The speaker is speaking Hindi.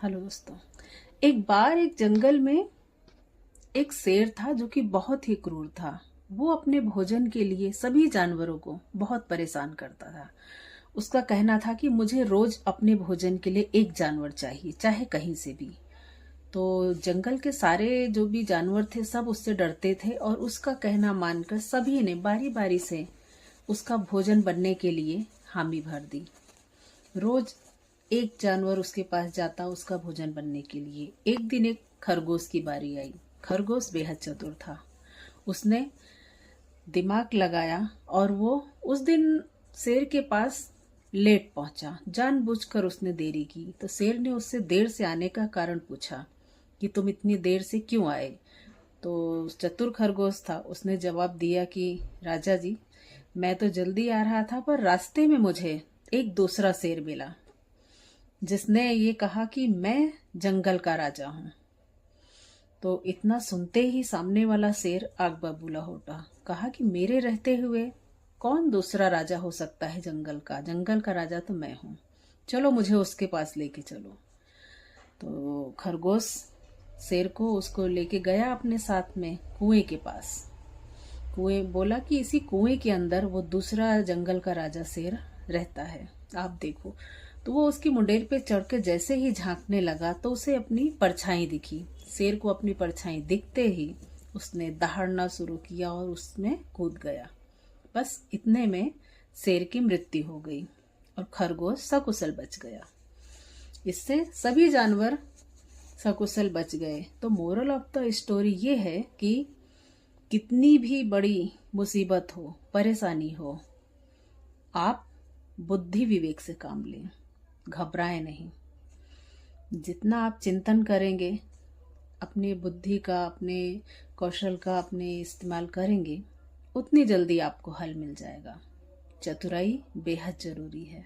हेलो दोस्तों। एक बार एक जंगल में एक शेर था जो कि बहुत ही क्रूर था। वो अपने भोजन के लिए सभी जानवरों को बहुत परेशान करता था। उसका कहना था कि मुझे रोज अपने भोजन के लिए एक जानवर चाहिए, चाहे कहीं से भी। तो जंगल के सारे जो भी जानवर थे सब उससे डरते थे और उसका कहना मानकर सभी ने बारी बारी से उसका भोजन बनने के लिए हामी भर दी। रोज एक जानवर उसके पास जाता उसका भोजन बनने के लिए। एक दिन एक खरगोश की बारी आई। खरगोश बेहद चतुर था। उसने दिमाग लगाया और वो उस दिन शेर के पास लेट पहुंचा। जानबूझकर उसने देरी की तो शेर ने उससे देर से आने का कारण पूछा कि तुम इतनी देर से क्यों आए। तो चतुर खरगोश था, उसने जवाब दिया कि राजा जी, मैं तो जल्दी आ रहा था पर रास्ते में मुझे एक दूसरा शेर मिला जिसने ये कहा कि मैं जंगल का राजा हूं। तो इतना सुनते ही सामने वाला शेर आग बबूला हो उठा। कहा कि मेरे रहते हुए कौन दूसरा राजा हो सकता है जंगल का राजा तो मैं हूं। चलो मुझे उसके पास लेके चलो। तो खरगोश शेर को उसको लेके गया अपने साथ में कुएं के पास। कुएं बोला कि इसी कुएं के अंदर वो दूसरा जंगल का राजा शेर रहता है, आप देखो। तो वो उसकी मुंडेर पे चढ़ के जैसे ही झांकने लगा तो उसे अपनी परछाई दिखी। शेर को अपनी परछाई दिखते ही उसने दहाड़ना शुरू किया और उसमें कूद गया। बस इतने में शेर की मृत्यु हो गई और खरगोश सकुशल बच गया। इससे सभी जानवर सकुशल बच गए। तो मोरल ऑफ द स्टोरी ये है कि कितनी भी बड़ी मुसीबत हो, परेशानी हो, आप बुद्धि विवेक से काम लें, घबराएं नहीं। जितना आप चिंतन करेंगे, अपनी बुद्धि का, अपने कौशल का अपने इस्तेमाल करेंगे, उतनी जल्दी आपको हल मिल जाएगा। चतुराई बेहद जरूरी है।